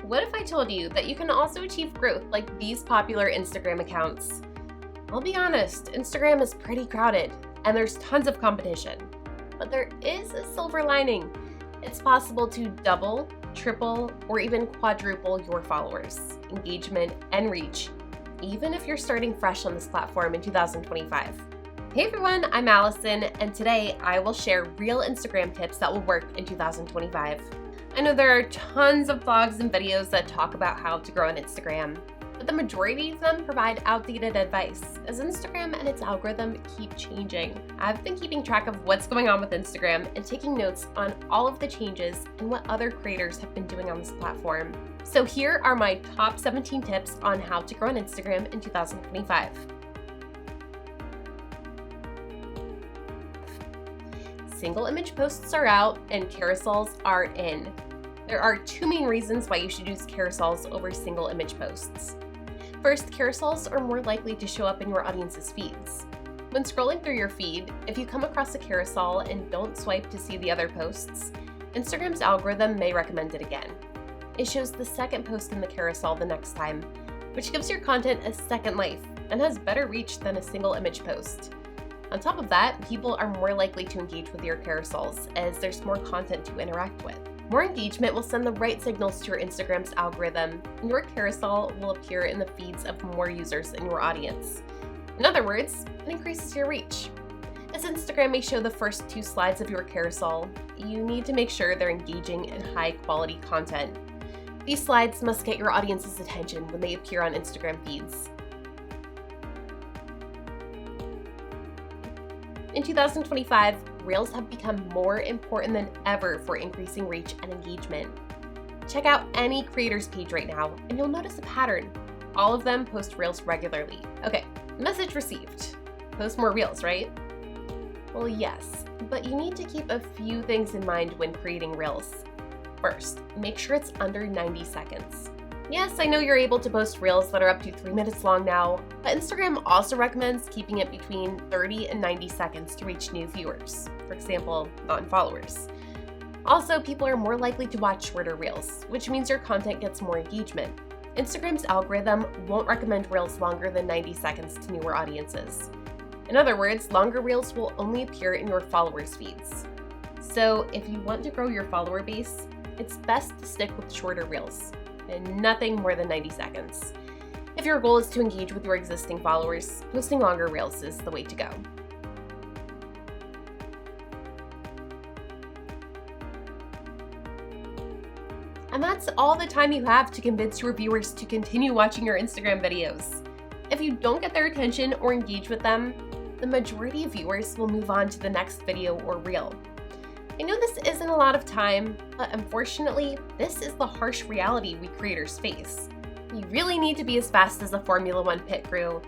What if I told you that you can also achieve growth like these popular Instagram accounts? I'll be honest, Instagram is pretty crowded and there's tons of competition. But there is a silver lining. It's possible to double, triple, or even quadruple your followers, engagement, and reach, even if you're starting fresh on this platform in 2025. Hey everyone, I'm Allison, and today I will share real Instagram tips that will work in 2025. I know there are tons of blogs and videos that talk about how to grow on Instagram, but the majority of them provide outdated advice, as Instagram and its algorithm keep changing. I've been keeping track of what's going on with Instagram and taking notes on all of the changes and what other creators have been doing on this platform. So here are my top 17 tips on how to grow on Instagram in 2025. Single image posts are out and carousels are in. There are two main reasons why you should use carousels over single image posts. First, carousels are more likely to show up in your audience's feeds. When scrolling through your feed, if you come across a carousel and don't swipe to see the other posts, Instagram's algorithm may recommend it again. It shows the second post in the carousel the next time, which gives your content a second life and has better reach than a single image post. On top of that, people are more likely to engage with your carousels as there's more content to interact with. More engagement will send the right signals to your Instagram's algorithm, and your carousel will appear in the feeds of more users in your audience. In other words, it increases your reach. As Instagram may show the first two slides of your carousel, you need to make sure they're engaging and high-quality content. These slides must get your audience's attention when they appear on Instagram feeds. In 2025, Reels have become more important than ever for increasing reach and engagement. Check out any creator's page right now, and you'll notice a pattern. All of them post Reels regularly. Okay, message received. Post more Reels, right? Well, yes, but you need to keep a few things in mind when creating Reels. First, make sure it's under 90 seconds. Yes, I know you're able to post Reels that are up to 3 minutes long now, but Instagram also recommends keeping it between 30 and 90 seconds to reach new viewers, for example, non-followers. Also, people are more likely to watch shorter Reels, which means your content gets more engagement. Instagram's algorithm won't recommend Reels longer than 90 seconds to newer audiences. In other words, longer Reels will only appear in your followers' feeds. So if you want to grow your follower base, it's best to stick with shorter Reels, and nothing more than 90 seconds. If your goal is to engage with your existing followers, posting longer Reels is the way to go. And that's all the time you have to convince your viewers to continue watching your Instagram videos. If you don't get their attention or engage with them, the majority of viewers will move on to the next video or reel. I know this isn't a lot of time, but unfortunately, this is the harsh reality we creators face. You really need to be as fast as the Formula One pit crew,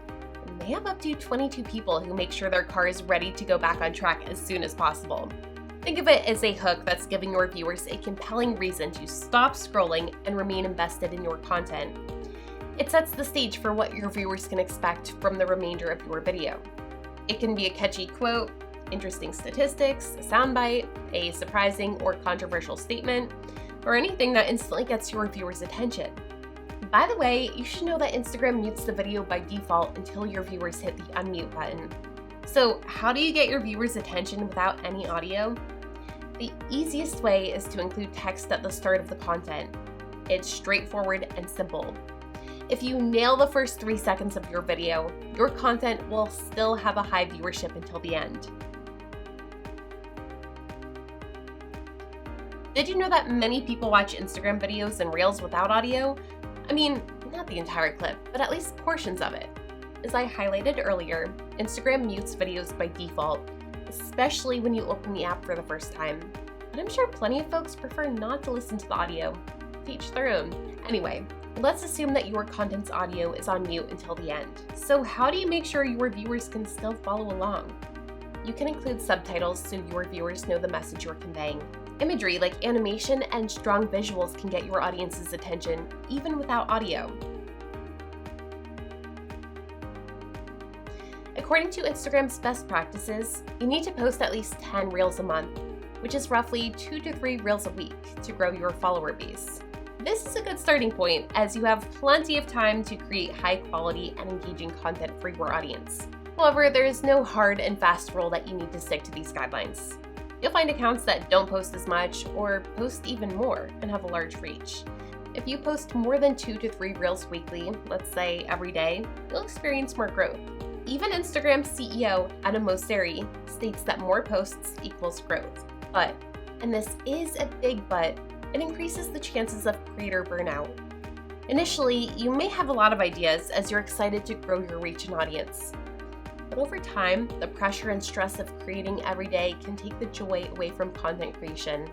and they have up to 22 people who make sure their car is ready to go back on track as soon as possible. Think of it as a hook that's giving your viewers a compelling reason to stop scrolling and remain invested in your content. It sets the stage for what your viewers can expect from the remainder of your video. It can be a catchy quote, interesting statistics, a soundbite, a surprising or controversial statement, or anything that instantly gets your viewers' attention. By the way, you should know that Instagram mutes the video by default until your viewers hit the unmute button. So how do you get your viewers' attention without any audio? The easiest way is to include text at the start of the content. It's straightforward and simple. If you nail the first 3 seconds of your video, your content will still have a high viewership until the end. Did you know that many people watch Instagram videos and Reels without audio? I mean, not the entire clip, but at least portions of it. As I highlighted earlier, Instagram mutes videos by default, especially when you open the app for the first time. But I'm sure plenty of folks prefer not to listen to the audio. To each their own. Anyway, let's assume that your content's audio is on mute until the end. So how do you make sure your viewers can still follow along? You can include subtitles so your viewers know the message you're conveying. Imagery like animation and strong visuals can get your audience's attention, even without audio. According to Instagram's best practices, you need to post at least 10 Reels a month, which is roughly 2 to 3 Reels a week to grow your follower base. This is a good starting point as you have plenty of time to create high quality and engaging content for your audience. However, there is no hard and fast rule that you need to stick to these guidelines. You'll find accounts that don't post as much or post even more and have a large reach. If you post more than 2 to 3 reels weekly, let's say every day, you'll experience more growth. Even Instagram CEO Adam Mosseri states that more posts equals growth. But, and this is a big but, it increases the chances of creator burnout. Initially, you may have a lot of ideas as you're excited to grow your reach and audience. But over time, the pressure and stress of creating every day can take the joy away from content creation.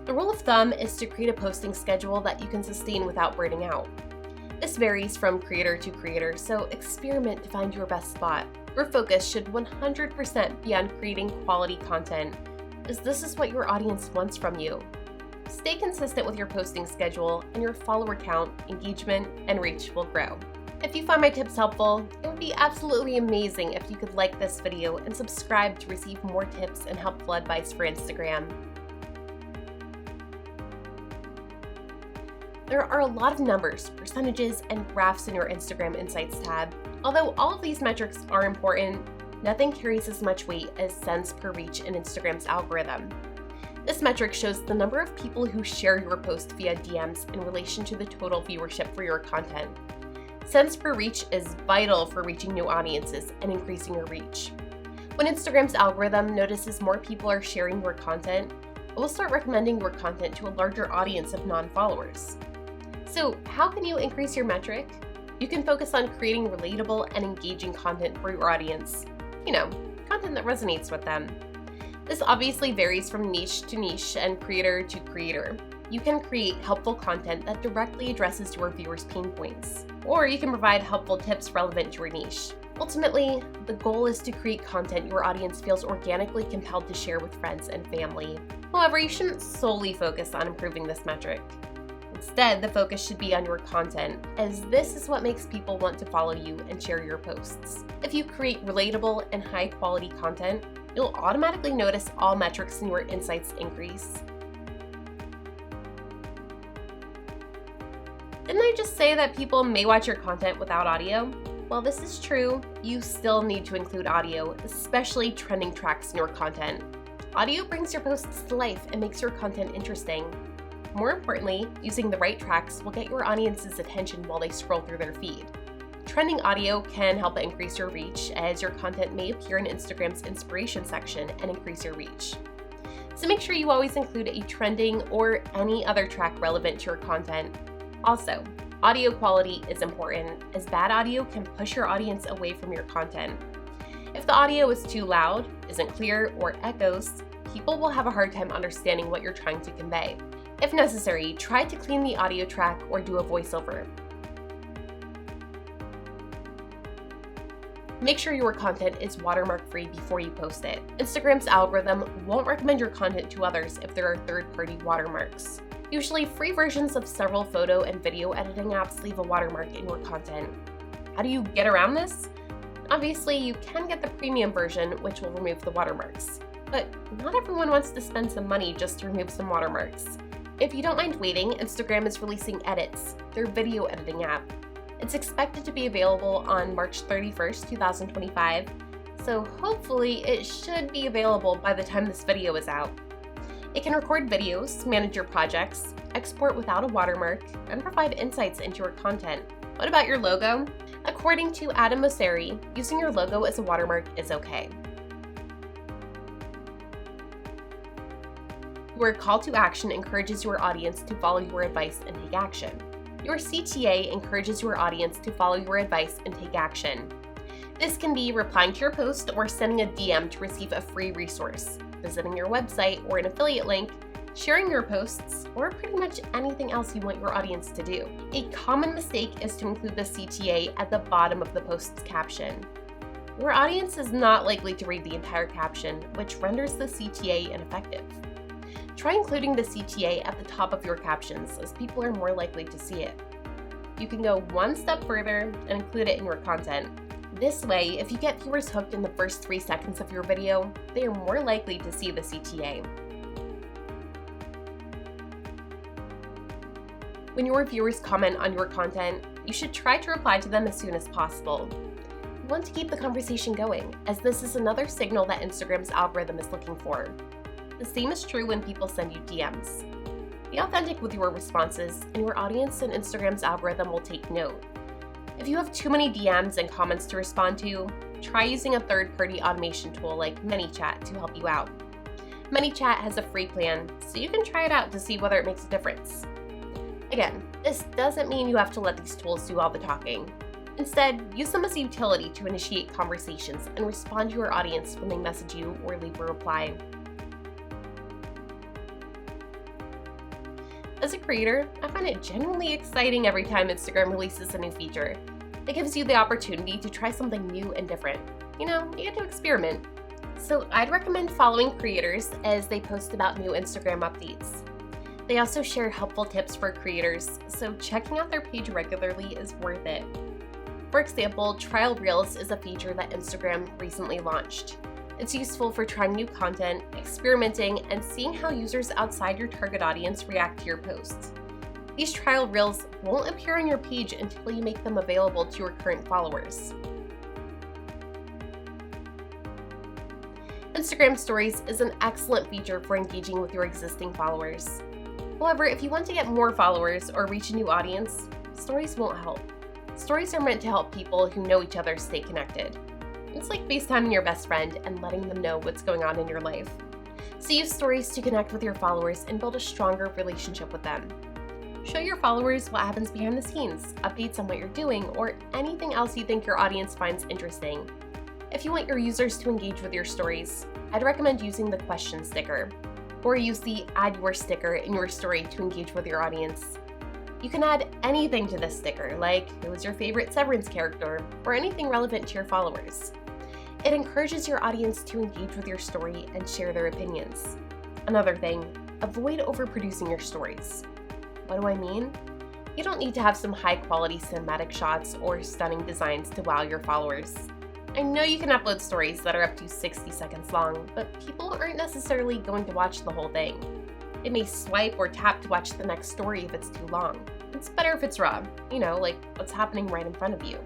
The rule of thumb is to create a posting schedule that you can sustain without burning out. This varies from creator to creator, so experiment to find your best spot. Your focus should 100% be on creating quality content, as this is what your audience wants from you. Stay consistent with your posting schedule, and your follower count, engagement, and reach will grow. If you found my tips helpful, it would be absolutely amazing if you could like this video and subscribe to receive more tips and helpful advice for Instagram. There are a lot of numbers, percentages, and graphs in your Instagram Insights tab. Although all of these metrics are important, nothing carries as much weight as cents per reach in Instagram's algorithm. This metric shows the number of people who share your post via DMs in relation to the total viewership for your content. Cents per reach is vital for reaching new audiences and increasing your reach. When Instagram's algorithm notices more people are sharing your content, it will start recommending your content to a larger audience of non-followers. So, how can you increase your metric? You can focus on creating relatable and engaging content for your audience. Content that resonates with them. This obviously varies from niche to niche and creator to creator. You can create helpful content that directly addresses your viewers' pain points, or you can provide helpful tips relevant to your niche. Ultimately, the goal is to create content your audience feels organically compelled to share with friends and family. However, you shouldn't solely focus on improving this metric. Instead, the focus should be on your content, as this is what makes people want to follow you and share your posts. If you create relatable and high-quality content, you'll automatically notice all metrics in your insights increase. Didn't I just say that people may watch your content without audio? While this is true, you still need to include audio, especially trending tracks in your content. Audio brings your posts to life and makes your content interesting. More importantly, using the right tracks will get your audience's attention while they scroll through their feed. Trending audio can help increase your reach, as your content may appear in Instagram's inspiration section and increase your reach. So make sure you always include a trending or any other track relevant to your content. Also, audio quality is important, as bad audio can push your audience away from your content. If the audio is too loud, isn't clear, or echoes, people will have a hard time understanding what you're trying to convey. If necessary, try to clean the audio track or do a voiceover. Make sure your content is watermark free before you post it. Instagram's algorithm won't recommend your content to others if there are third-party watermarks. Usually, free versions of several photo and video editing apps leave a watermark in your content. How do you get around this? Obviously, you can get the premium version, which will remove the watermarks. But not everyone wants to spend some money just to remove some watermarks. If you don't mind waiting, Instagram is releasing Edits, their video editing app. It's expected to be available on March 31st, 2025, so hopefully it should be available by the time this video is out. It can record videos, manage your projects, export without a watermark, and provide insights into your content. What about your logo? According to Adam Mosseri, using your logo as a watermark is okay. Your call to action encourages your audience to follow your advice and take action. Your CTA encourages your audience to follow your advice and take action. This can be replying to your post or sending a DM to receive a free resource, visiting your website or an affiliate link, sharing your posts, or pretty much anything else you want your audience to do. A common mistake is to include the CTA at the bottom of the post's caption. Your audience is not likely to read the entire caption, which renders the CTA ineffective. Try including the CTA at the top of your captions, as people are more likely to see it. You can go one step further and include it in your content. This way, if you get viewers hooked in the first 3 seconds of your video, they are more likely to see the CTA. When your viewers comment on your content, you should try to reply to them as soon as possible. You want to keep the conversation going, as this is another signal that Instagram's algorithm is looking for. The same is true when people send you DMs. Be authentic with your responses, and your audience and Instagram's algorithm will take note. If you have too many DMs and comments to respond to, try using a third-party automation tool like ManyChat to help you out. ManyChat has a free plan, so you can try it out to see whether it makes a difference. Again, this doesn't mean you have to let these tools do all the talking. Instead, use them as a utility to initiate conversations and respond to your audience when they message you or leave a reply. As a creator, I find it genuinely exciting every time Instagram releases a new feature. It gives you the opportunity to try something new and different. You get to experiment. So I'd recommend following creators as they post about new Instagram updates. They also share helpful tips for creators, so checking out their page regularly is worth it. For example, Trial Reels is a feature that Instagram recently launched. It's useful for trying new content, experimenting, and seeing how users outside your target audience react to your posts. These trial reels won't appear on your page until you make them available to your current followers. Instagram Stories is an excellent feature for engaging with your existing followers. However, if you want to get more followers or reach a new audience, Stories won't help. Stories are meant to help people who know each other stay connected. It's like FaceTiming your best friend and letting them know what's going on in your life. So use Stories to connect with your followers and build a stronger relationship with them. Show your followers what happens behind the scenes, updates on what you're doing, or anything else you think your audience finds interesting. If you want your users to engage with your stories, I'd recommend using the question sticker, or use the Add Your sticker in your story to engage with your audience. You can add anything to this sticker, like who is your favorite Severance character, or anything relevant to your followers. It encourages your audience to engage with your story and share their opinions. Another thing, avoid overproducing your stories. What do I mean? You don't need to have some high-quality cinematic shots or stunning designs to wow your followers. I know you can upload stories that are up to 60 seconds long, but people aren't necessarily going to watch the whole thing. They may swipe or tap to watch the next story if it's too long. It's better if it's raw, like what's happening right in front of you.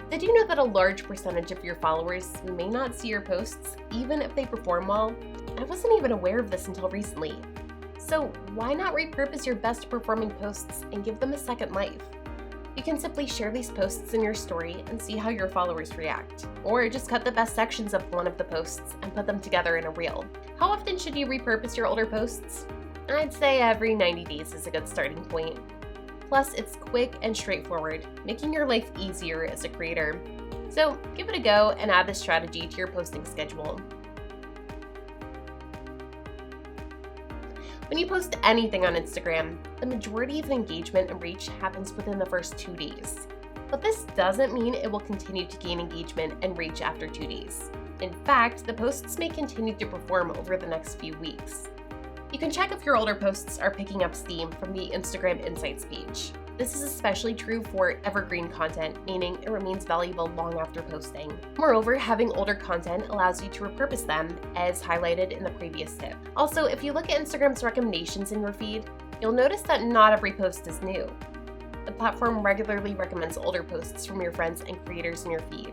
Did you know that a large percentage of your followers may not see your posts, even if they perform well? I wasn't even aware of this until recently. So why not repurpose your best performing posts and give them a second life? You can simply share these posts in your story and see how your followers react. Or just cut the best sections of one of the posts and put them together in a reel. How often should you repurpose your older posts? I'd say every 90 days is a good starting point. Plus, it's quick and straightforward, making your life easier as a creator. So give it a go and add this strategy to your posting schedule. When you post anything on Instagram, the majority of the engagement and reach happens within the first 2 days. But this doesn't mean it will continue to gain engagement and reach after 2 days. In fact, the posts may continue to perform over the next few weeks. You can check if your older posts are picking up steam from the Instagram Insights page. This is especially true for evergreen content, meaning it remains valuable long after posting. Moreover, having older content allows you to repurpose them, as highlighted in the previous tip. Also, if you look at Instagram's recommendations in your feed, you'll notice that not every post is new. The platform regularly recommends older posts from your friends and creators in your feed.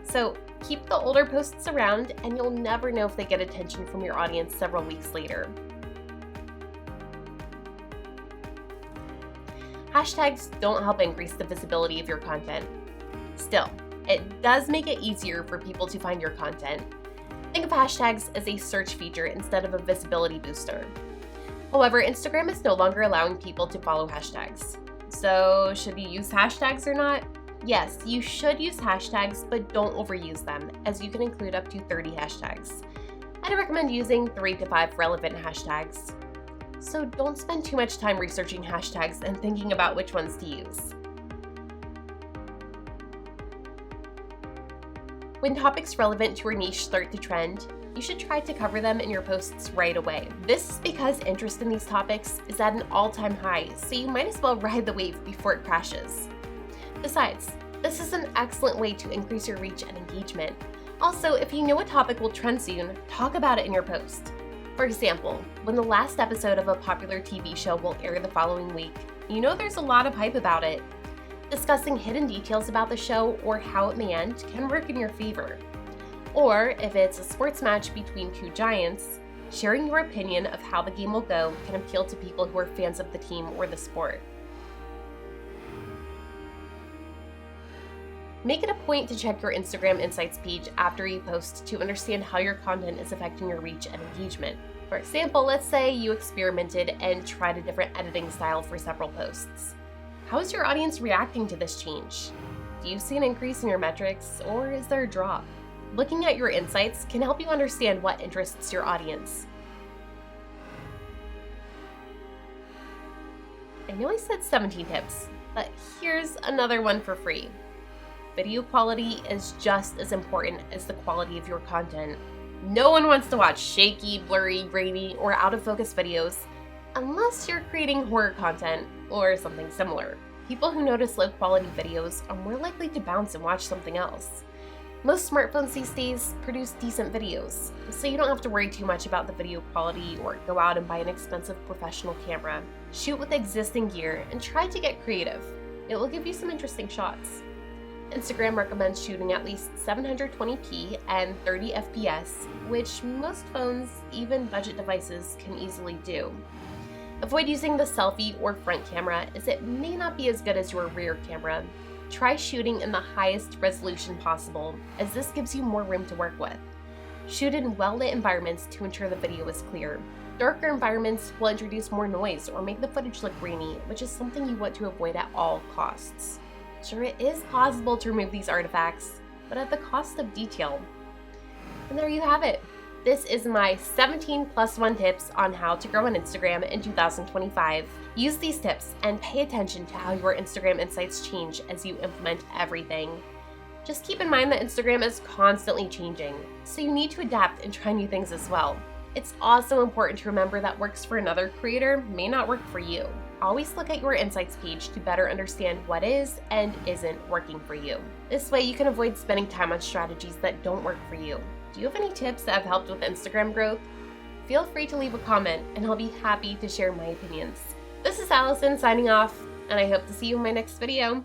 So keep the older posts around, and you'll never know if they get attention from your audience several weeks later. Hashtags don't help increase the visibility of your content. Still, it does make it easier for people to find your content. Think of hashtags as a search feature instead of a visibility booster. However, Instagram is no longer allowing people to follow hashtags. So, should you use hashtags or not? Yes, you should use hashtags, but don't overuse them, as you can include up to 30 hashtags. I'd recommend using 3 to 5 relevant hashtags. So don't spend too much time researching hashtags and thinking about which ones to use. When topics relevant to your niche start to trend, you should try to cover them in your posts right away. This is because interest in these topics is at an all-time high, so you might as well ride the wave before it crashes. Besides, this is an excellent way to increase your reach and engagement. Also, if you know a topic will trend soon, talk about it in your post. For example, when the last episode of a popular TV show will air the following week, you know there's a lot of hype about it. Discussing hidden details about the show or how it may end can work in your favor. Or, if it's a sports match between two giants, sharing your opinion of how the game will go can appeal to people who are fans of the team or the sport. Make it a point to check your Instagram Insights page after you post to understand how your content is affecting your reach and engagement. For example, let's say you experimented and tried a different editing style for several posts. How is your audience reacting to this change? Do you see an increase in your metrics, or is there a drop? Looking at your insights can help you understand what interests your audience. I know I said 17 tips, but here's another one for free. Video quality is just as important as the quality of your content. No one wants to watch shaky, blurry, grainy, or out of focus videos unless you're creating horror content or something similar. People who notice low quality videos are more likely to bounce and watch something else. Most smartphones these days produce decent videos, so you don't have to worry too much about the video quality or go out and buy an expensive professional camera. Shoot with existing gear and try to get creative. It will give you some interesting shots. Instagram recommends shooting at least 720p and 30 FPS, which most phones, even budget devices, can easily do. Avoid using the selfie or front camera as it may not be as good as your rear camera. Try shooting in the highest resolution possible, as this gives you more room to work with. Shoot in well-lit environments to ensure the video is clear. Darker environments will introduce more noise or make the footage look grainy, which is something you want to avoid at all costs. Sure, it is possible to remove these artifacts, but at the cost of detail. And there you have it. This is my 17 plus 1 tips on how to grow on Instagram in 2025. Use these tips and pay attention to how your Instagram insights change as you implement everything. Just keep in mind that Instagram is constantly changing, so you need to adapt and try new things as well. It's also important to remember that works for another creator may not work for you. Always look at your insights page to better understand what is and isn't working for you. This way you can avoid spending time on strategies that don't work for you. Do you have any tips that have helped with Instagram growth? Feel free to leave a comment and I'll be happy to share my opinions. This is Allison signing off, and I hope to see you in my next video.